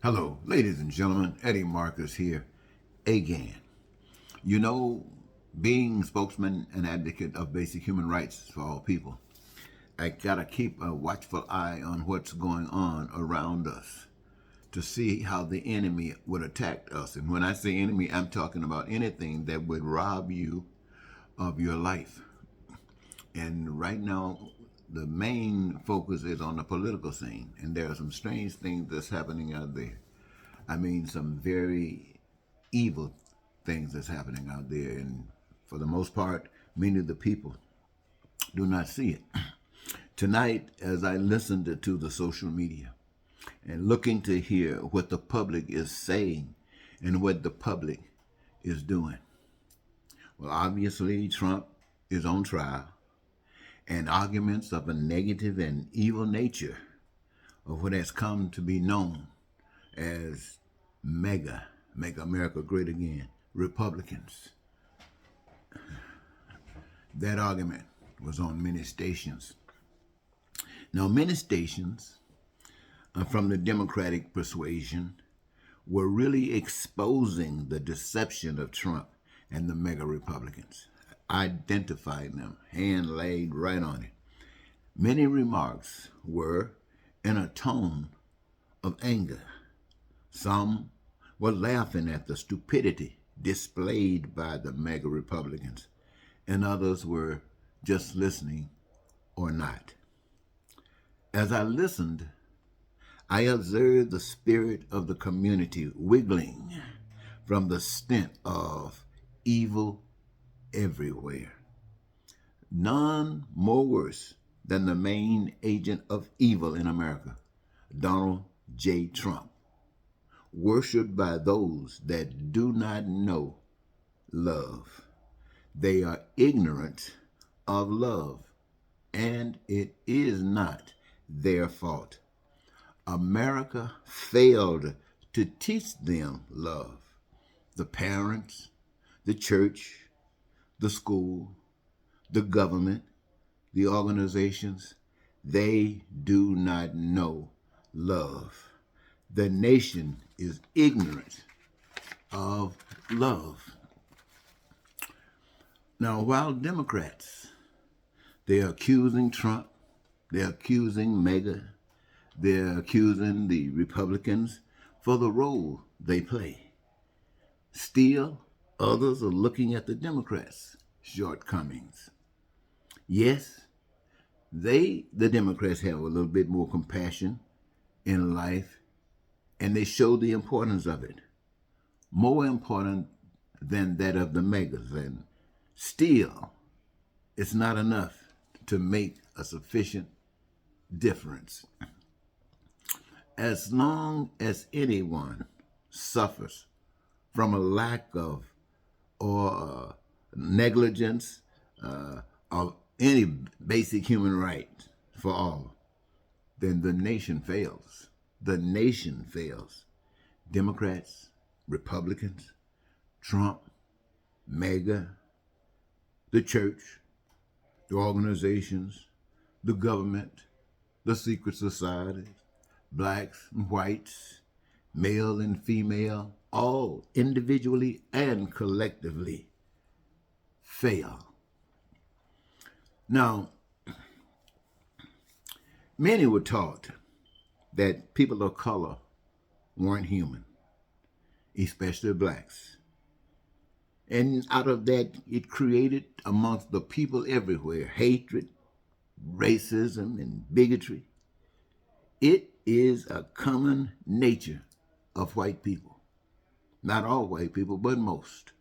Hello, ladies and gentlemen. Eddie Marcus here again. You know, being spokesman and advocate of basic human rights for all people, I gotta keep a watchful eye on what's going on around us to see how the enemy would attack us. And when I say enemy, I'm talking about anything that would rob you of your life. And right now, the main focus is on the political scene, and there are some strange things that's happening out there. I mean, some very evil things that's happening out there, and for the most part, many of the people do not see it. Tonight, as I listened to the social media and looking to hear what the public is saying and what the public is doing, well, obviously, Trump is on trial, and arguments of a negative and evil nature of what has come to be known as MAGA, Make America Great Again, Republicans. That argument was on many stations. Now, many stations from the Democratic persuasion were really exposing the deception of Trump and the MAGA Republicans, identifying them, hand laid right on it. Many remarks were in a tone of anger. Some were laughing at the stupidity displayed by the MAGA Republicans, and others were just listening or not. As I listened, I observed the spirit of the community wiggling from the stint of evil everywhere. None more worse than the main agent of evil in America, Donald J. Trump, worshipped by those that do not know love. They are ignorant of love, and it is not their fault. America failed to teach them love. The parents, the church, the school, the government, the organizations, they do not know love. The nation is ignorant of love. Now, while Democrats, they're accusing Trump, they're accusing MAGA, they're accusing the Republicans for the role they play. Still, others are looking at the Democrats' shortcomings. Yes, the Democrats, have a little bit more compassion in life, and they show the importance of it. More important than that of the MAGAs. And still, it's not enough to make a sufficient difference. As long as anyone suffers from a lack of or negligence of any basic human right for all, then the nation fails. The nation fails. Democrats, Republicans, Trump, MAGA, the church, the organizations, the government, the secret societies, blacks and whites, male and female, all individually and collectively fail. Now, many were taught that people of color weren't human, especially blacks. And out of that, it created amongst the people everywhere hatred, racism, and bigotry. It is a common nature of white people. Not all white people, but most,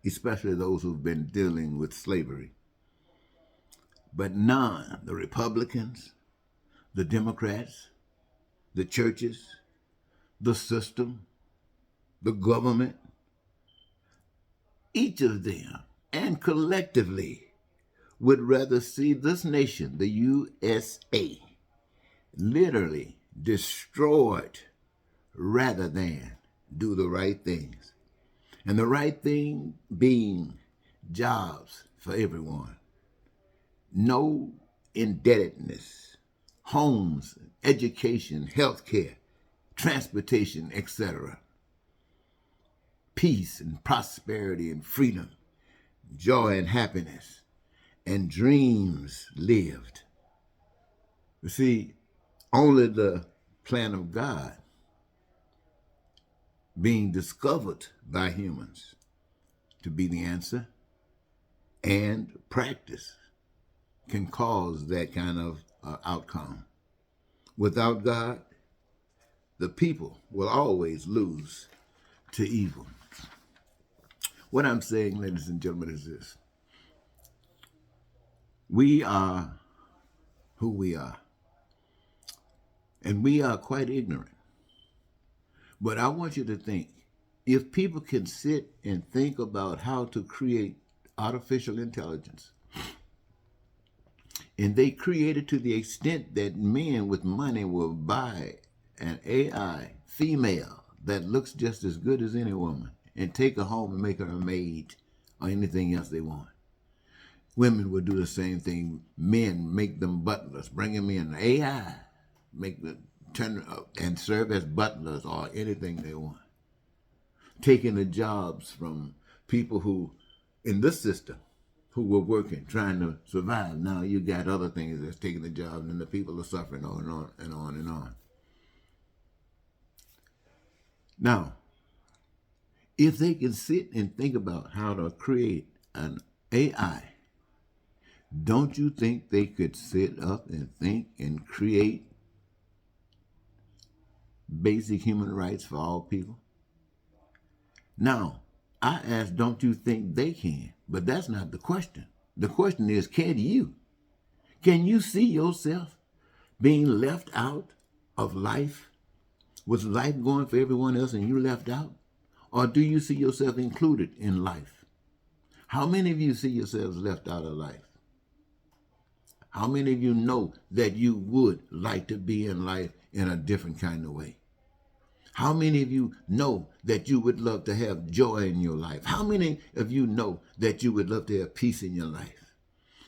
especially those who've been dealing with slavery. But none, the Republicans, the Democrats, the churches, the system, the government, each of them, and collectively, would rather see this nation, the USA, literally destroyed rather than do the right things. And the right thing being jobs for everyone, no indebtedness, homes, education, health care, transportation, etc. Peace and prosperity and freedom, joy and happiness, and dreams lived. You see, only the plan of God being discovered by humans to be the answer and practice can cause that kind of outcome. Without God, the people will always lose to evil. What I'm saying, ladies and gentlemen, is this. We are who we are, and we are quite ignorant. But I want you to think, if people can sit and think about how to create artificial intelligence, and they create it to the extent that men with money will buy an AI female that looks just as good as any woman and take her home and make her a maid or anything else they want. Women will do the same thing. Men make them butlers, bring them in. AI make them turn and serve as butlers or anything they want. Taking the jobs from people who, in this system, who were working, trying to survive. Now you got other things that's taking the jobs, and the people are suffering on and on and on and on. Now, if they can sit and think about how to create an AI, don't you think they could sit up and think and create basic human rights for all people? Now, I ask, don't you think they can? But that's not the question. The question is, can you? Can you see yourself being left out of life? Was life going for everyone else and you left out? Or do you see yourself included in life? How many of you see yourselves left out of life? How many of you know that you would like to be in life in a different kind of way? How many of you know that you would love to have joy in your life? How many of you know that you would love to have peace in your life?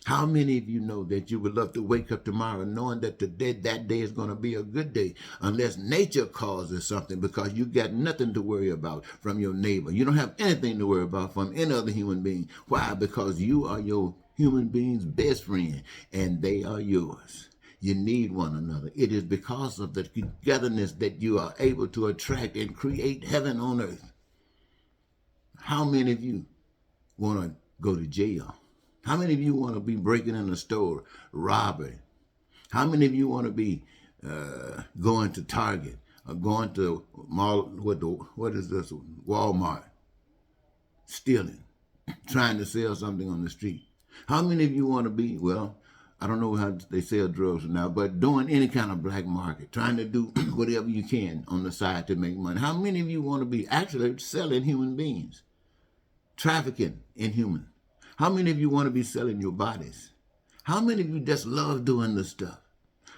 How many of you know that you would love to wake up tomorrow knowing that that day is going to be a good day, unless nature causes something, because you got nothing to worry about from your neighbor. You don't have anything to worry about from any other human being. Why? Because you are your human being's best friend, and they are yours. You need one another. It is because of the togetherness that you are able to attract and create heaven on earth. How many of you want to go to jail? How many of you want to be breaking in a store, robbing? How many of you want to be going to Target or going to mall? What is this? Walmart, stealing, trying to sell something on the street? How many of you want to be, well, I don't know how they sell drugs now, but doing any kind of black market, trying to do whatever you can on the side to make money? How many of you want to be actually selling human beings, trafficking in humans? How many of you want to be selling your bodies? How many of you just love doing this stuff?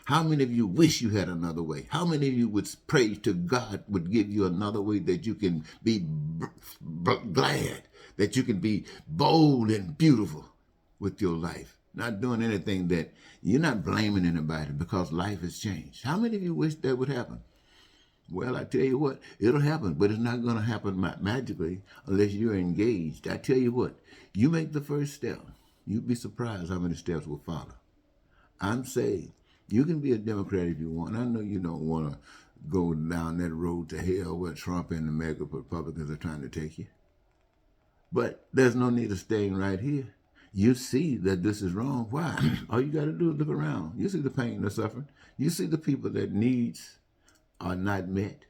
How many of you wish you had another way? How many of you would pray to God would give you another way that you can be glad, that you can be bold and beautiful with your life? Not doing anything that you're not blaming anybody because life has changed. How many of you wish that would happen? Well, I tell you what, it'll happen, but it's not going to happen magically unless you're engaged. I tell you what, you make the first step. You'd be surprised how many steps will follow. I'm saying you can be a Democrat if you want. I know you don't want to go down that road to hell where Trump and the mega Republicans are trying to take you. But there's no need of staying right here. You see that this is wrong. Why? All you got to do is look around. You see the pain, the suffering. You see the people that needs are not met.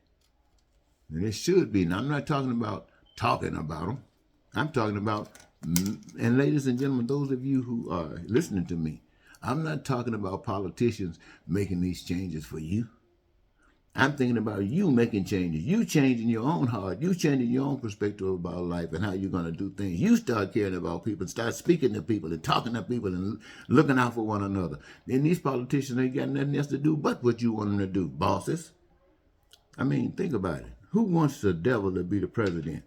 And it should be. Now, I'm not talking about them. I'm talking about, and ladies and gentlemen, those of you who are listening to me, I'm not talking about politicians making these changes for you. I'm thinking about you making changes. You changing your own heart. You changing your own perspective about life and how you're going to do things. You start caring about people, start speaking to people and talking to people and looking out for one another. Then these politicians ain't got nothing else to do but what you want them to do, bosses. I mean, think about it. Who wants the devil to be the president?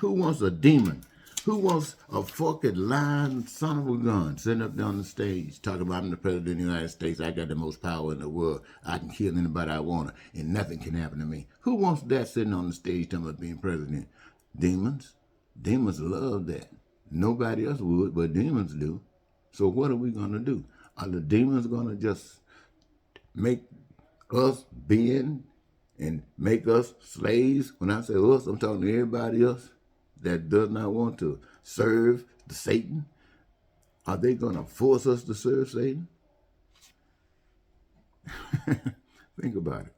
Who wants a demon? Who wants a fucking lying son of a gun sitting up there on the stage talking about I'm the president of the United States, I got the most power in the world, I can kill anybody I want, and nothing can happen to me? Who wants that sitting on the stage talking about being president? Demons. Demons love that. Nobody else would, but demons do. So what are we going to do? Are the demons going to just make us bend and make us slaves? When I say us, I'm talking to everybody else that does not want to serve the Satan. Are they going to force us to serve Satan? Think about it.